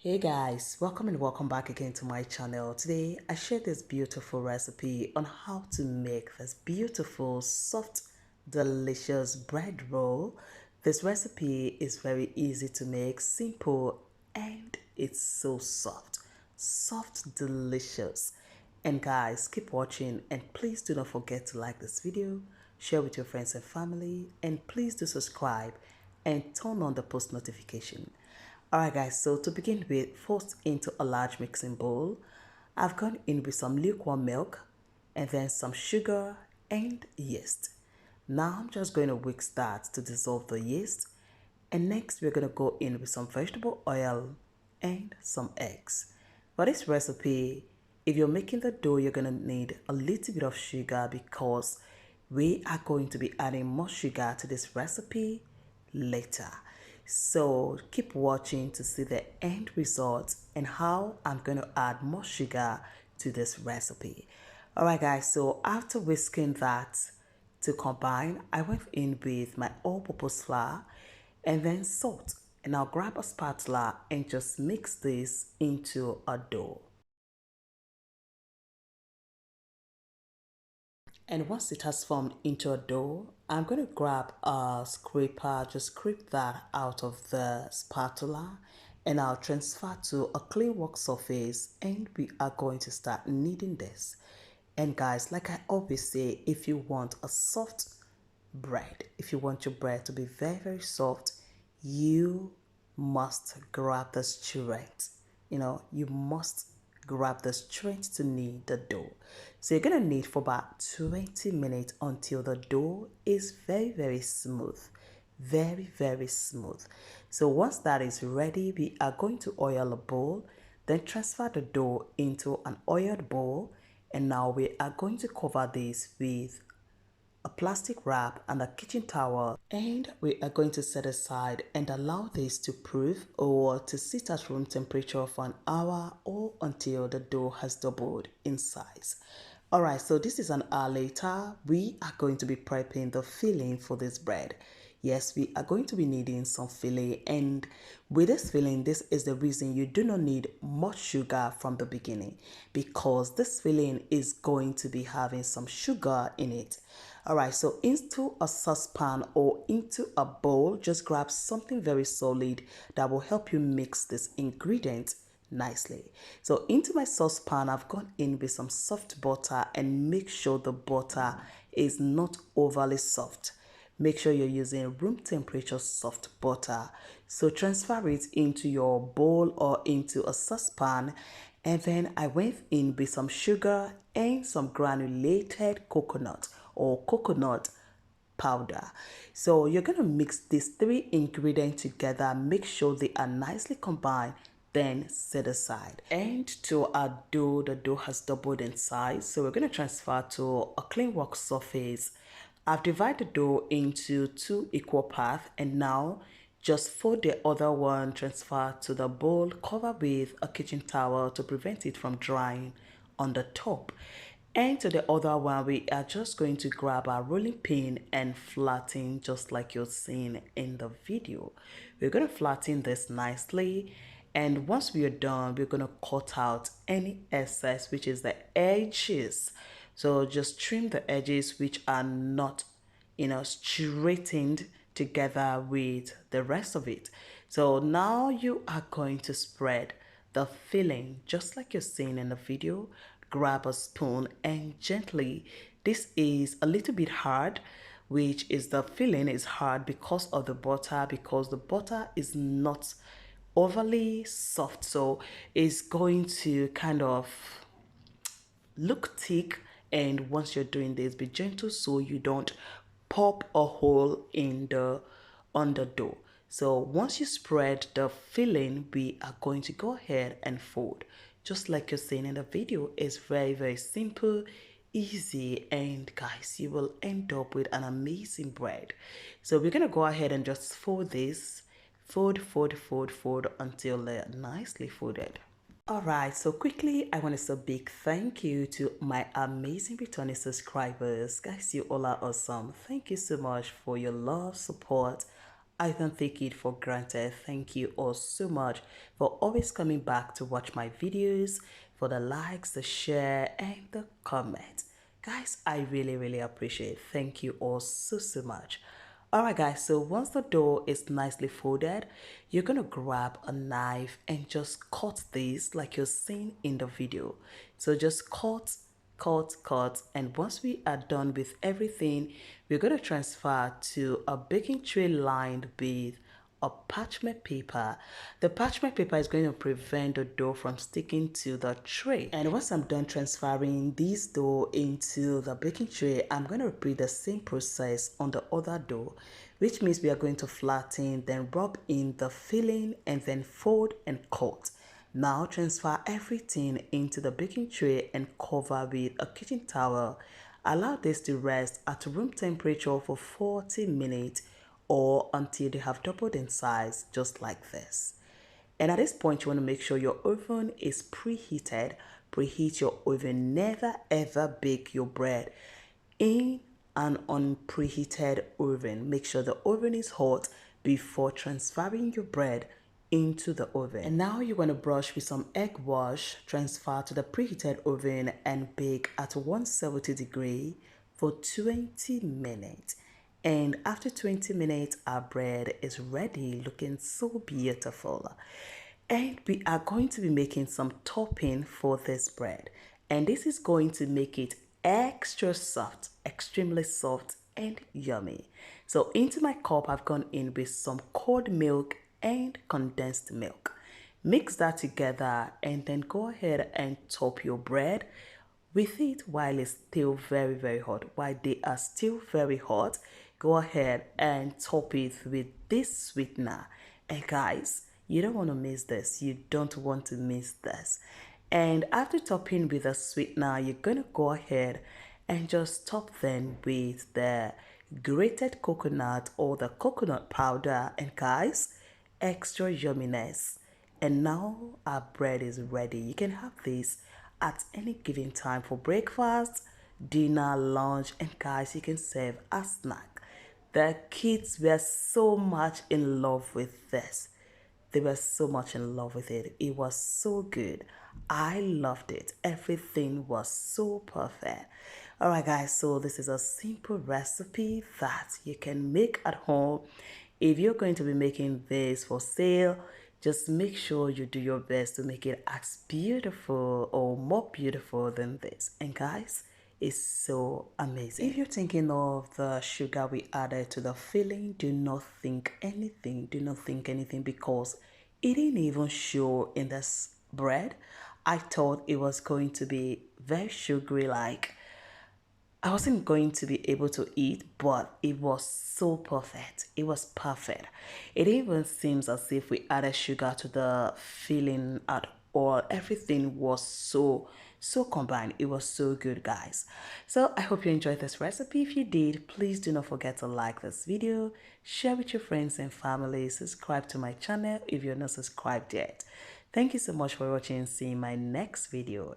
Hey guys, welcome and welcome back again to my channel. Today I share this beautiful recipe on how to make this beautiful, soft, delicious bread roll. This recipe is very easy to make, simple, and it's so soft. Soft, delicious. And guys, keep watching and please do not forget to like this video, share with your friends and family, and please do subscribe and turn on the post notification. Alright guys, so to begin with, first into a large mixing bowl, I've gone in with some lukewarm milk and then some sugar and yeast. Now I'm just going to whisk that to dissolve the yeast, and next we're going to go in with some vegetable oil and some eggs. For this recipe, if you're making the dough, you're going to need a little bit of sugar because we are going to be adding more sugar to this recipe later. So keep watching to see the end result and how I'm going to add more sugar to this recipe. Alright guys, so after whisking that to combine, I went in with my all-purpose flour and then salt. And I'll grab a spatula and just mix this into a dough. And once it has formed into a dough, I'm going to grab a scraper, just scrape that out of the spatula, and I'll transfer to a clean work surface, and we are going to start kneading this. And guys, like I always say, if you want a soft bread, if you want your bread to be very, very soft, you must grab the strength. You must grab the strength to knead the dough. So you're going to knead for about 20 minutes until the dough is very, very smooth. Very, very smooth. So once that is ready, we are going to oil a bowl, then transfer the dough into an oiled bowl. And now we are going to cover this with a plastic wrap and a kitchen towel, and we are going to set aside and allow this to proof or to sit at room temperature for an hour or until the dough has doubled in size. Alright, so this is an hour later. We are going to be prepping the filling for this bread. Yes, we are going to be needing some filling, and with this filling, this is the reason you do not need much sugar from the beginning, because this filling is going to be having some sugar in it. Alright, so into a saucepan or into a bowl, just grab something very solid that will help you mix this ingredient nicely. So into my saucepan, I've gone in with some soft butter, and make sure the butter is not overly soft. Make sure you're using room temperature soft butter. So transfer it into your bowl or into a saucepan, and then I went in with some sugar and some granulated coconut or coconut powder. So you're going to mix these three ingredients together. Make sure they are nicely combined, then set aside. And to our dough, the dough has doubled in size, so we're going to transfer to a clean work surface. I've divided the dough into two equal parts, and now just fold the other one, transfer to the bowl, cover with a kitchen towel to prevent it from drying on the top. And to the other one, we are just going to grab our rolling pin and flatten just like you're seeing in the video. We're going to flatten this nicely, and once we are done, we're going to cut out any excess, which is the edges. So just trim the edges which are not, straightened together with the rest of it. So now you are going to spread the filling just like you're seeing in the video. Grab a spoon and gently, this is a little bit hard, which is the filling is hard because of the butter, because the butter is not overly soft, so it's going to kind of look thick. And once you're doing this, be gentle so you don't pop a hole in the on the dough. So once you spread the filling, we are going to go ahead and fold just like you're seeing in the video. It's very, very simple, easy, and guys, you will end up with an amazing bread. So we're gonna go ahead and just fold this, fold, fold, fold, fold until they're nicely folded. Alright, so quickly, I want to say a big thank you to my amazing returning subscribers. Guys, you all are awesome. Thank you so much for your love, support, I don't take it for granted. Thank you all so much for always coming back to watch my videos, for the likes, the share, and the comment. Guys, I really appreciate it. Thank you all so much. Alright guys, so once the dough is nicely folded, you're going to grab a knife and just cut this like you're seeing in the video. So just cut, and once we are done with everything, we're going to transfer to a baking tray lined with a parchment paper. The parchment paper is going to prevent the dough from sticking to the tray. And once I'm done transferring this dough into the baking tray, I'm going to repeat the same process on the other dough, which means we are going to flatten, then rub in the filling, and then fold and cut. Now transfer everything into the baking tray and cover with a kitchen towel. Allow this to rest at room temperature for 40 minutes or until they have doubled in size, just like this. And at this point, you want to make sure your oven is preheated. Preheat your oven. Never ever bake your bread in an unpreheated oven. Make sure the oven is hot before transferring your bread into the oven. And now you're going to brush with some egg wash, transfer to the preheated oven, and bake at 170 degrees for 20 minutes. And after 20 minutes, our bread is ready, looking so beautiful. And we are going to be making some topping for this bread. And this is going to make it extra soft, extremely soft and yummy. So into my cup, I've gone in with some cold milk and condensed milk. Mix that together and then go ahead and top your bread with it while it's still very hot. While they are still very hot, go ahead and top it with this sweetener. And guys, you don't want to miss this. You don't want to miss this. And after topping with a sweetener, you're going to go ahead and just top them with the grated coconut or the coconut powder. And guys, extra yumminess. And now our bread is ready. You can have this at any given time for breakfast, dinner, lunch, and guys, you can serve as snack. The kids were so much in love with this. They were so much in love with it. It was so good. I loved it. Everything was so perfect. Alright guys, so this is a simple recipe that you can make at home. If you're going to be making this for sale, just make sure you do your best to make it as beautiful or more beautiful than this. And guys, it's so amazing. If you're thinking of the sugar we added to the filling, do not think anything. Do not think anything because it didn't even show in this bread. I thought it was going to be very sugary, like I wasn't going to be able to eat, but it was so perfect. It was perfect. It even seems as if we added sugar to the filling at all. Everything was so combined. It was so good, guys. So I hope you enjoyed this recipe. If you did, please do not forget to like this video, share with your friends and family, subscribe to my channel if you're not subscribed yet. Thank you so much for watching and seeing my next video.